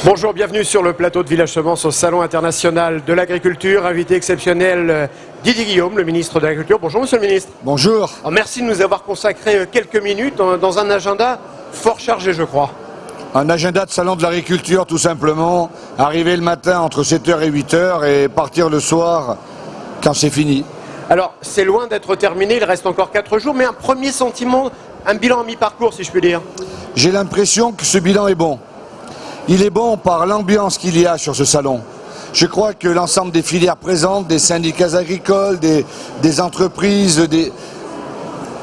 Bonjour, bienvenue sur le plateau de Village Semence au Salon international de l'agriculture. Invité exceptionnel Didier Guillaume, le ministre de l'Agriculture. Bonjour monsieur le ministre. Bonjour. Alors, merci de nous avoir consacré quelques minutes dans un agenda fort chargé, je crois. Un agenda de salon de l'agriculture tout simplement. Arriver le matin entre 7h et 8h et partir le soir quand c'est fini. Alors c'est loin d'être terminé, il reste encore 4 jours, mais un premier sentiment, un bilan à mi-parcours si je puis dire. J'ai l'impression que ce bilan est bon. Il est bon par l'ambiance qu'il y a sur ce salon. Je crois que l'ensemble des filières présentes, des syndicats agricoles, des entreprises,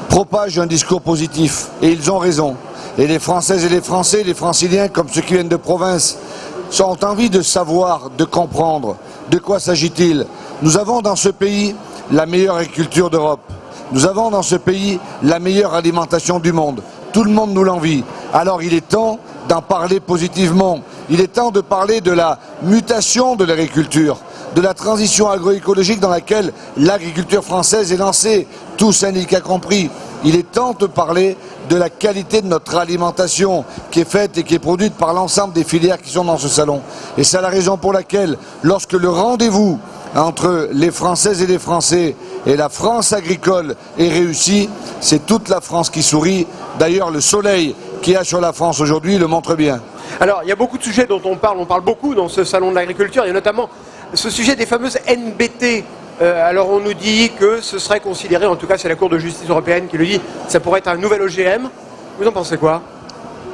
propagent un discours positif. Et ils ont raison. Et les Françaises et les Français, les Franciliens, comme ceux qui viennent de province, ont envie de savoir, de comprendre. De quoi s'agit-il? Nous avons dans ce pays la meilleure agriculture d'Europe. Nous avons dans ce pays la meilleure alimentation du monde. Tout le monde nous l'envie. Alors il est temps d'en parler positivement. Il est temps de parler de la mutation de l'agriculture, de la transition agroécologique dans laquelle l'agriculture française est lancée, tous syndicats compris. Il est temps de parler de la qualité de notre alimentation qui est faite et qui est produite par l'ensemble des filières qui sont dans ce salon. Et c'est la raison pour laquelle, lorsque le rendez-vous entre les Françaises et les Français et la France agricole est réussi, c'est toute la France qui sourit. D'ailleurs, le soleil qu'il y a sur la France aujourd'hui le montre bien. Alors, il y a beaucoup de sujets dont on parle beaucoup dans ce salon de l'agriculture, et notamment ce sujet des fameuses NBT. Alors on nous dit que ce serait considéré, en tout cas c'est la Cour de justice européenne qui le dit, ça pourrait être un nouvel OGM. Vous en pensez quoi?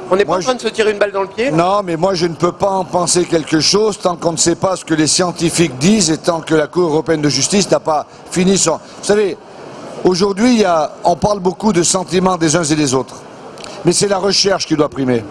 On n'est pas en train de se tirer une balle dans le pied? Non, mais moi je ne peux pas en penser quelque chose tant qu'on ne sait pas ce que les scientifiques disent et tant que la Cour européenne de justice n'a pas fini son... Vous savez, aujourd'hui on parle beaucoup de sentiments des uns et des autres. Mais c'est la recherche qui doit primer.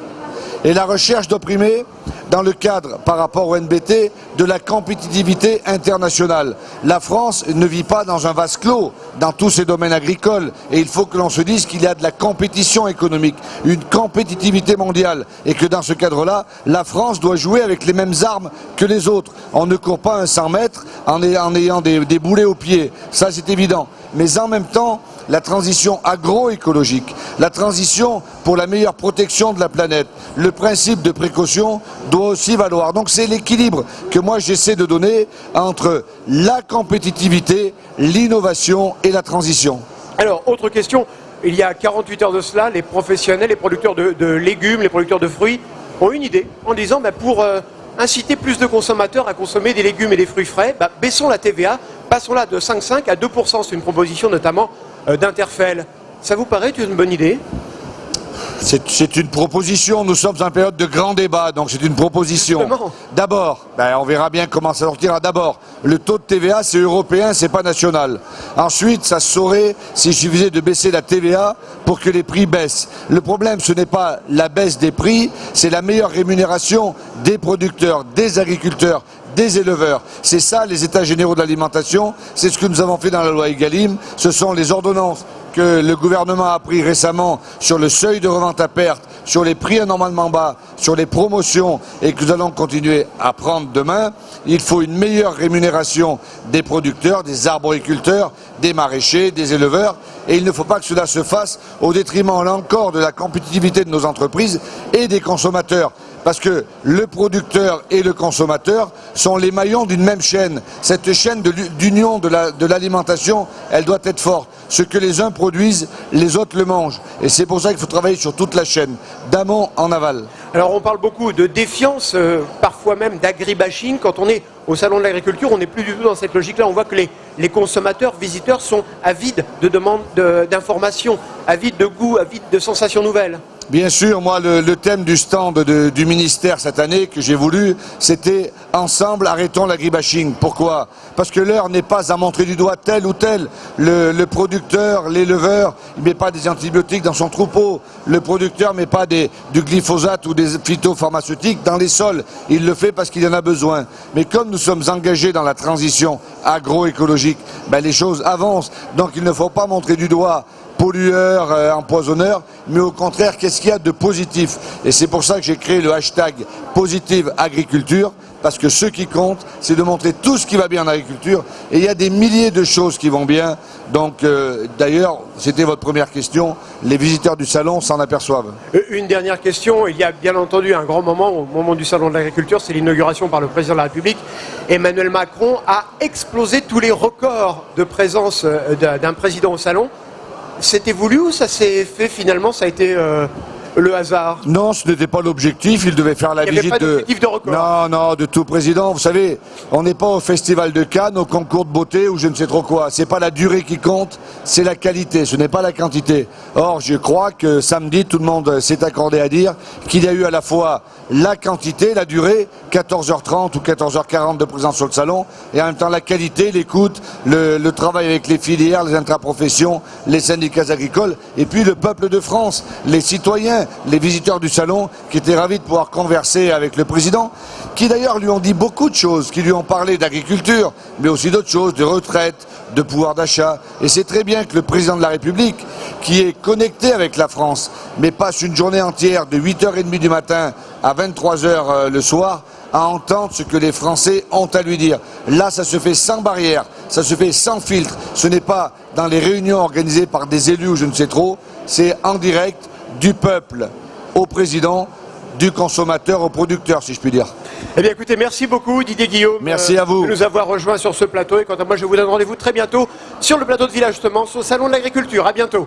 Et la recherche doit primer dans le cadre, par rapport au NBT, de la compétitivité internationale. La France ne vit pas dans un vase clos dans tous ses domaines agricoles. Et il faut que l'on se dise qu'il y a de la compétition économique, une compétitivité mondiale. Et que dans ce cadre-là, la France doit jouer avec les mêmes armes que les autres. On ne court pas un 100 mètres en ayant des boulets aux pieds. Ça, c'est évident. Mais en même temps, la transition agroécologique, la transition pour la meilleure protection de la planète, le principe de précaution doit aussi valoir. Donc c'est l'équilibre que moi j'essaie de donner entre la compétitivité, l'innovation et la transition. Alors, autre question, il y a 48 heures de cela, les professionnels, les producteurs de légumes, les producteurs de fruits ont une idée en disant pour inciter plus de consommateurs à consommer des légumes et des fruits frais, baissons la TVA, passons-la de 5,5 à 2%. C'est une proposition notamment d'Interfel. Ça vous paraît une bonne idée? C'est une proposition, nous sommes en période de grand débat, donc c'est une proposition. D'abord, on verra bien comment ça sortira. D'abord, le taux de TVA c'est européen, c'est pas national. Ensuite, ça se saurait s'il suffisait de baisser la TVA pour que les prix baissent. Le problème, ce n'est pas la baisse des prix, c'est la meilleure rémunération des producteurs, des agriculteurs, des éleveurs. C'est ça les états généraux de l'alimentation, c'est ce que nous avons fait dans la loi Egalim, ce sont les ordonnances que le gouvernement a pris récemment sur le seuil de revente à perte, sur les prix anormalement bas, sur les promotions et que nous allons continuer à prendre demain. Il faut une meilleure rémunération des producteurs, des arboriculteurs, des maraîchers, des éleveurs et il ne faut pas que cela se fasse au détriment là encore de la compétitivité de nos entreprises et des consommateurs. Parce que le producteur et le consommateur sont les maillons d'une même chaîne. Cette chaîne d'union de l'alimentation, elle doit être forte. Ce que les uns produisent, les autres le mangent. Et c'est pour ça qu'il faut travailler sur toute la chaîne, d'amont en aval. Alors on parle beaucoup de défiance, parfois même d'agribashing. Quand on est au salon de l'agriculture, on n'est plus du tout dans cette logique-là. On voit que les consommateurs, visiteurs sont avides de demandes d'informations, avides de goût, avides de sensations nouvelles. Bien sûr, moi, le thème du stand du ministère cette année que j'ai voulu, c'était « Ensemble, arrêtons l'agribashing ». Pourquoi? Parce que l'heure n'est pas à montrer du doigt tel ou tel. Le producteur, l'éleveur, il ne met pas des antibiotiques dans son troupeau. Le producteur ne met pas du glyphosate ou des phytopharmaceutiques dans les sols. Il le fait parce qu'il en a besoin. Mais comme nous sommes engagés dans la transition agroécologique, les choses avancent. Donc il ne faut pas montrer du doigt pollueurs, empoisonneurs, mais au contraire, qu'est-ce qu'il y a de positif? Et c'est pour ça que j'ai créé le hashtag Positive Agriculture, parce que ce qui compte, c'est de montrer tout ce qui va bien en agriculture, et il y a des milliers de choses qui vont bien. Donc, d'ailleurs, c'était votre première question, les visiteurs du salon s'en aperçoivent. Une dernière question, il y a bien entendu un grand moment, au moment du salon de l'agriculture, c'est l'inauguration par le président de la République. Emmanuel Macron a explosé tous les records de présence d'un président au salon. C'était voulu ou ça s'est fait finalement, ça a été le hasard? Non, ce n'était pas l'objectif, il devait faire la visite pas d'objectif de record. Non, non, de tout président. Vous savez, on n'est pas au Festival de Cannes, au concours de beauté ou je ne sais trop quoi. C'est pas la durée qui compte, c'est la qualité, ce n'est pas la quantité. Or, je crois que samedi, tout le monde s'est accordé à dire qu'il y a eu à la fois la quantité, la durée, 14h30 ou 14h40 de présence sur le salon, et en même temps la qualité, l'écoute, le travail avec les filières, les intraprofessions, les syndicats agricoles, et puis le peuple de France, les citoyens, les visiteurs du salon, qui étaient ravis de pouvoir converser avec le président, qui d'ailleurs lui ont dit beaucoup de choses, qui lui ont parlé d'agriculture, mais aussi d'autres choses, de retraite, de pouvoir d'achat. Et c'est très bien que le président de la République, qui est connecté avec la France, mais passe une journée entière de 8h30 du matin à 23h le soir, à entendre ce que les Français ont à lui dire. Là, ça se fait sans barrière, ça se fait sans filtre. Ce n'est pas dans les réunions organisées par des élus ou je ne sais trop, c'est en direct du peuple au président, du consommateur au producteur, si je puis dire. Eh bien écoutez, merci beaucoup Didier Guillaume. Merci à vous. De nous avoir rejoints sur ce plateau. Et quant à moi, je vous donne rendez-vous très bientôt sur le plateau de Village justement, au Salon de l'Agriculture. À bientôt.